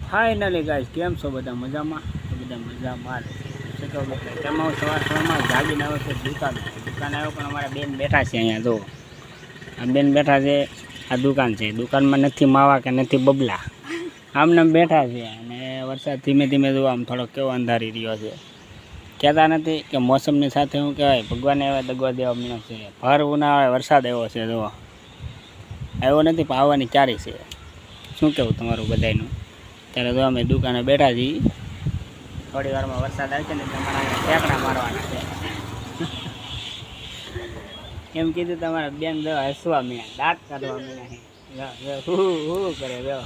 Finally guys કેમ છો બધા મજામાં? તો બધા મજામાં છે તો તેમાં સવારમાં જાગીને આવ્યો છે દુકાને આવ્યો પણ અમારા બેન બેઠા છે અહીંયા જો આ બેન બેઠા છે આ દુકાન છે દુકાનમાં નથી માવા કે નથી બબલા આમને બેઠા છે અને વરસાદ ધીમે ધીમે જો આમ થોડોક કેવો અંધારી રહ્યો છે કહેતા નથી કે મોસમની સાથે શું કહેવાય ભગવાને એવા દગવા દેવા મળ્યો છે ભર ઉનાળે વરસાદ આવ્યો છે જો આવ્યો નથી પણ આવવાની ચારી છે શું કહેવું તમારું બધાનું ત્યારે તો અમે દુકાને બેઠા છીએ થોડી વારમાં વરસાદ આવશે ને તમારા ઠેકડા મારવાના છે એમ કીધું તમારા બેન જો હસવા મળ્યા દાંત કાઢવા મળ્યા હું કરે જો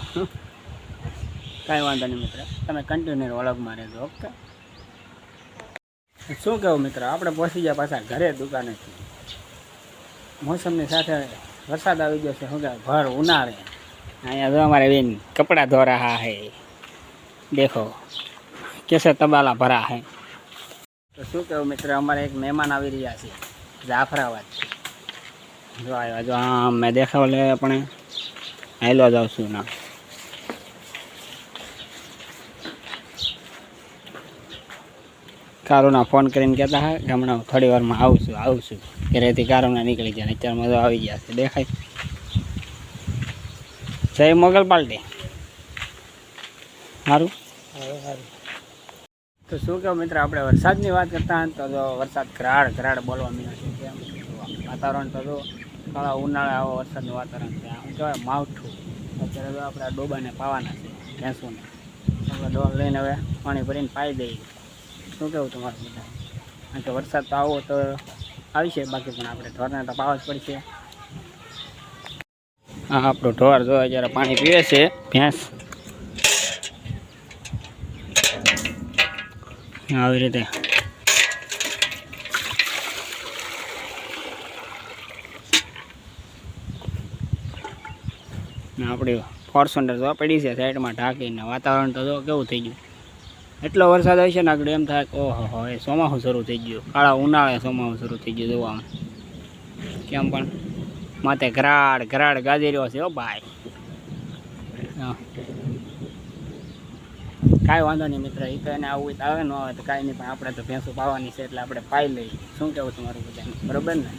કાંઈ વાંધો નહીં મિત્ર તમે કન્ટિન્યુ વ્લોગમાં રહેજો ઓકે શું કહેવું મિત્ર આપણે પહોંચી ગયા પાછા ઘરે દુકાનેથી મોસમની સાથે વરસાદ આવી ગયો છે શું કહેવાય ભર ઉનાળે અહીંયા જો हमारे बेन कपड़ा धो रहा है देखो कैसे तबाला भरा है तो શું કહેવું મિત્ર અમારે એક મહેમાન આવી રહ્યા છે જાફરાબાદ જો આવ્યા જો હા મેં દેખાવ લે આપણે હાલો જાઉં છું ના કારુના ફોન કરીને કહેતા હા કે હમણાં થોડી વારમાં આવું છું ઘરેથી કારુના નીકળી જાય અત્યારમાં તો આવી ગયા છે દેખાય જય મોગલ પાલટી સારું તો શું કહો મિત્ર આપણે વરસાદની વાત કરતા હોય તો જો વરસાદ ઘરાડ બોલવા મળ્યો છે કેમ વાતાવરણ તો જો થોડા ઉનાળે આવો વરસાદનું વાતાવરણ છે શું કહેવાય માવઠું અત્યારે તો આપણે ડોબાને પાવાના છે ભેંસોને આપણે ડોલ લઈને હવે પાણી ભરીને પાઈ દઈએ શું કહેવું તમારું બધા કારણ કે વરસાદ તો આવો તો આવશે બાકી પણ આપણે ઢોરને તો પાવા જ પડશે હા આપણું ઢોર જો જ્યારે પાણી પીવે છે ભેંસ આવી રીતે આપણી ફોર્ચ્યુનર જો પડી છે સાઈડમાં ઢાંકીને વાતાવરણ તો જો કેવું થઈ ગયું એટલો વરસાદ હોય છે ને આગળ એમ થાય કે ઓહો એ ચોમાસું શરૂ થઈ ગયું કાળા ઉનાળે ચોમાસું શરૂ થઈ ગયું જોવા કેમ પણ માથે ઘરાડ ગાજી રહ્યો છે ઓ ભાઈ કાંઈ વાંધો નહીં મિત્ર એ તો એને આવું તો આવે ન આવે તો કાંઈ નહીં પણ આપણે તો ભેંસું પાવાની છે એટલે આપણે પાઈ લઈએ શું કહેવું તમારું બધાને બરાબર ને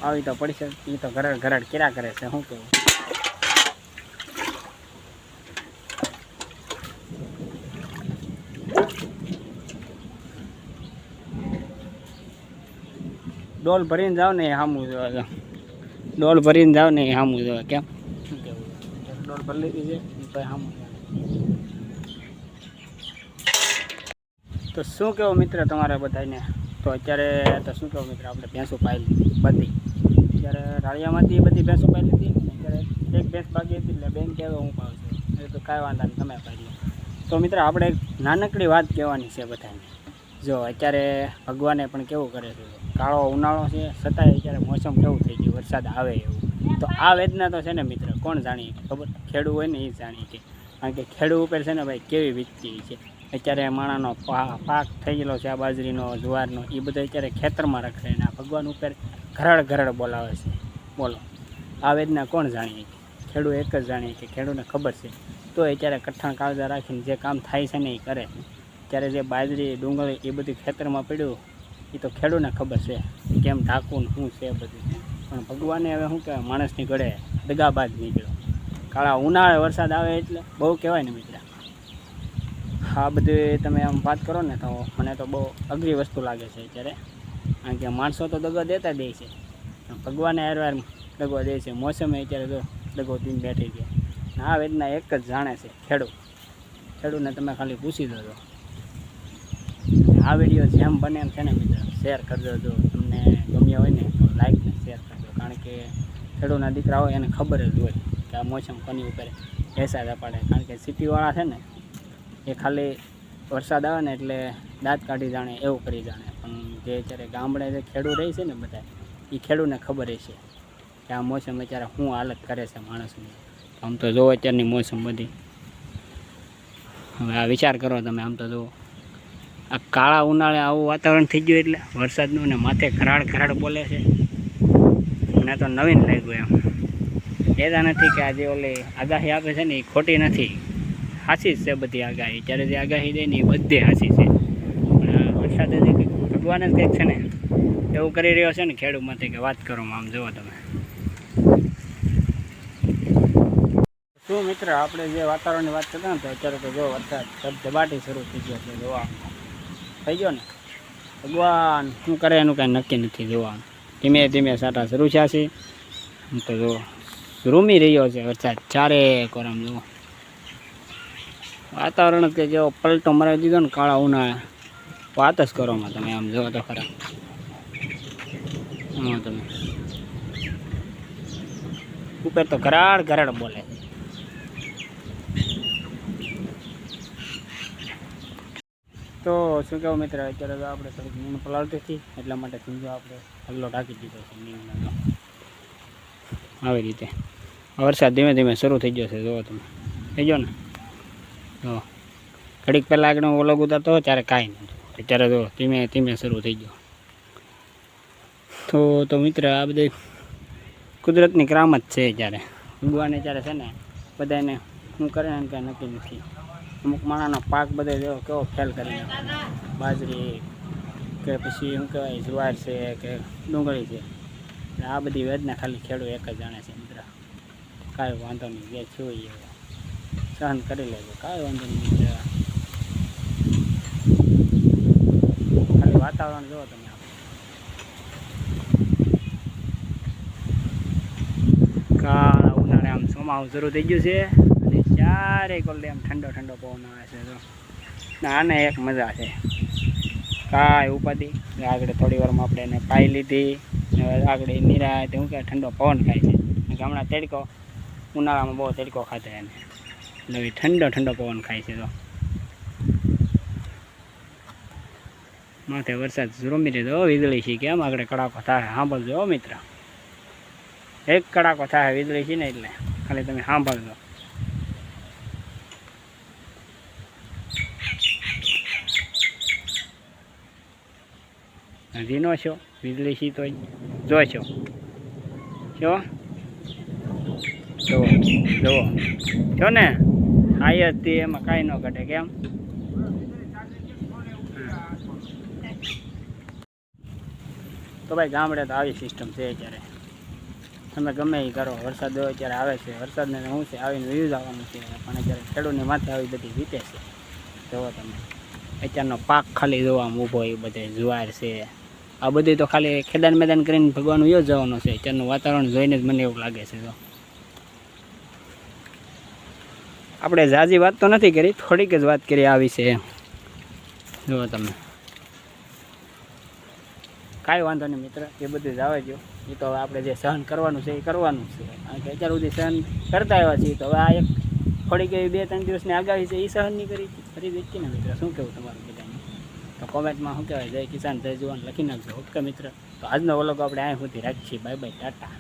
આવી તો પડશે એ તો ઘરાડ કર્યા કરે છે શું કહેવું ડોલ ભરીને જાઓ ને એ સામું જોવા ડોલ ભરીને જાઓ ને એ સામું જોવા કેમ શું કહેવું ડોલ ભરી લીધી છે તો સામું તો શું કહેવું મિત્ર તમારે બધાને તો અત્યારે તો શું કહેવું મિત્ર આપણે ભેંસો પાઈ લીધી બધી અત્યારે રાળિયામાંથી બધી ભેંસો પાઈ લીધી અત્યારે એક ભેંસ બાકી હતી એટલે બેન કહેવો હું પાઉં છું એ તો કાંઈ વાંધા નહીં તમે પાઈ લો તો મિત્ર આપણે એક નાનકડી વાત કહેવાની છે બધાને જો અત્યારે ભગવાને પણ કેવું કરે છે કાળો ઉનાળો છે છતાંય અત્યારે મોસમ કેવું થઈ ગયું વરસાદ આવે એવું તો આ વેદના તો છે ને મિત્ર કોણ જાણીએ ખબર ખેડૂત હોય ને એ જાણીએ કે કારણ કે ખેડૂત ઉપર છે ને ભાઈ કેવી વીતતી છે અત્યારે માણાનો પાક થઈ ગયેલો છે આ બાજરીનો જુવારનો એ બધો અત્યારે ખેતરમાં રખડે ને આ ભગવાન ઉપર ઘરડ બોલાવે છે બોલો આ વેદના કોણ જાણીએ ખેડૂત એક જ જાણીએ કે ખેડૂતને ખબર છે તો અત્યારે કઠણ કાળજા રાખીને જે કામ થાય છે ને એ કરે ત્યારે જે બાજરી ડુંગળી એ બધી ખેતરમાં પડ્યું એ તો ખેડૂતને ખબર છે કેમ ઢાંકવું ને શું છે બધું પણ ભગવાને હવે શું કહેવાય માણસની ઘડે દગાબાજ નીકળ્યો કાળા ઉનાળે વરસાદ આવે એટલે બહુ કહેવાય ને મિત્ર આ બધું તમે આમ વાત કરો ને તો મને તો બહુ અઘરી વસ્તુ લાગે છે અત્યારે કારણ કે માણસો તો દગો દેતા દે છે ભગવાને હારવાર દગો દે છે મોસમે અત્યારે તો દગો દઈને બેઠી ગયા આ વેદના એક જ જાણે છે ખેડૂતને તમે ખાલી પૂછી દો આ વિડીયો જેમ બને એમ છે ને મિત્ર શેર કરજો જો તમને ગમ્યો હોય ને તો લાઈક ને શેર કરજો કારણ કે ખેડૂતના દીકરા હોય એને ખબર જ હોય કે આ મોસમ કોની ઉપર પૈસા પાડે કારણ કે સિટીવાળા છે ને એ ખાલી વરસાદ આવે ને એટલે દાંત કાઢી જાણે એવું કરી જાણે પણ જે અત્યારે ગામડે જે ખેડૂત રહે છે ને બધા એ ખેડૂતને ખબર છે કે આ મોસમ અત્યારે શું હાલત કરે છે માણસની આમ તો જો અત્યારની મોસમ બધી હવે આ વિચાર કરો તમે આમ તો જુઓ આ કાળા ઉનાળે આવું વાતાવરણ થઈ ગયું એટલે વરસાદનું ને માથે ઘરાડ બોલે છે મને તો નવીન લાગ્યું એમ કહેતા નથી કે આજે ઓલી આગાહી આપે છે ને એ ખોટી નથી હાસી જ છે બધી આગાહી. જ્યારે જે આગાહી દે ને એ બધે હાસી છે. પણ વરસાદ જે કંઈક ભગવાન જ કંઈક છે ને એવું કરી રહ્યો છે ને ખેડૂતમાંથી કે વાત કરો આમ જુઓ તમે. શું મિત્ર આપણે જે વાતાવરણની વાત કરતા ને તો અત્યારે તો જો વરસાદ ધબાટી શરૂ થઈ ગયો છે. જોવા થઈ ગયો ને ભગવાન શું કરે એનું કાંઈ નક્કી નથી. જોવાનું ધીમે ધીમે સાટા શરૂ થયા છે. તો જો રૂમી રહ્યો છે વરસાદ ચારે કોરમ. જુઓ વાતાવરણ કે જેવો પલટો મરાવી દીધો ને કાળા ઉનાળા વાત જ કરોમાં તમે આમ જુઓ તો ખરા. તમે ઉપર તો ઘરાડ બોલે છે. તો શું કહેવું મિત્ર અત્યારે તો આપણે થોડીક નીંદ પલાળતી હતી એટલા માટે સમજો આપણે પગલો ઢાંકી દીધો છે નીંદનો. આવી રીતે વરસાદ ધીમે ધીમે શરૂ થઈ ગયો છે. જુઓ તમે થઈ ગયો ને. તો ઘડીક પહેલાં આગળ ઓલોગ ઉતારતો ત્યારે કાંઈ નહોતું. અત્યારે જો ધીમે ધીમે શરૂ થઈ ગયો. તો મિત્ર આ બધી કુદરતની કરામત છે. જ્યારે ભગવાને ત્યારે છે ને બધાને શું કરે ને કાંઈ નક્કી નથી. અમુક માણાનો પાક બધે જેવો કેવો ફેલ કરી નાખે. બાજરી કે પછી શું કહેવાય જુવાર છે કે ડુંગળી છે. આ બધી વેદના ખાલી ખેડૂત એક જ જાણે છે મિત્ર. કાંઈ વાંધો નહીં જે જોઈએ સહન કરી લેજો. કાંઈ વાંધો નહીં મિત્ર. ખાલી વાતાવરણ જુઓ તમે. કાળા ઉનાળે આમ ચોમાસું શરૂ થઈ ગયું છે અને ચારે કોલે આમ ઠંડો ઠંડો પવન આવે છે. તો આને એક મજા છે. કાંઈ ઉપાધિ આગળ થોડી વારમાં આપણે એને પાઈ લીધી. આગળ નિરાય શું કે ઠંડો પવન ખાય છે. હમણાં તડકો ઉનાળામાં બહુ તડકો ખાતો એને એટલે ઠંડો ઠંડો પવન ખાય છે. તો માથે વરસાદ રૂમી દીધો વીજળી છે કેમ આગળ કડાકો થાય સાંભળજો મિત્ર. એક કડાકો થાય વીજળી છે ને એટલે ખાલી તમે સાંભળજો. હજી નો છો વીજળી છે તો જો છો જુઓ છો ને આય જ એમાં કાંઈ ન ઘટે કેમ. તો ભાઈ ગામડે તો આવી સિસ્ટમ છે. અત્યારે તમે ગમે એ કરો વરસાદ અત્યારે આવે છે. વરસાદને શું છે આવીને વ્યૂઝ આવવાનું છે. પણ અત્યારે ખેડૂતની માથે આવી બધી વીતે છે. જુઓ તમે અત્યારનો પાક ખાલી જોવામાં ઊભો એ બધે જુવાર છે આ બધી તો ખાલી ખેદાન મેદાન કરીને ભગવાન વયો જવાનો છે. અત્યારનું વાતાવરણ જોઈને જ મને એવું લાગે છે. તો આપણે ઝાઝી વાત તો નથી કરી થોડીક જ વાત કરી આ વિશે. જુઓ તમે કાંઈ વાંધો નહીં મિત્ર. એ બધું જ આવે જો એ તો આપણે જે સહન કરવાનું છે એ કરવાનું છે. કારણ કે અત્યાર સુધી સહન કરતા આવ્યા છીએ. તો હવે આ એક થોડીક એવી 2-3 દિવસની આગાહી છે એ સહન નહીં કરી દેખી ને મિત્ર. શું કહેવું તમારું બધાને? તો કોમેન્ટમાં શું કહેવાય જય કિસાન જય જવાન લખી નાખજો. ઓકે મિત્ર. તો આજનો વ્લોગ આપણે અહીં સુધી રાખીએ. Bye bye Tata.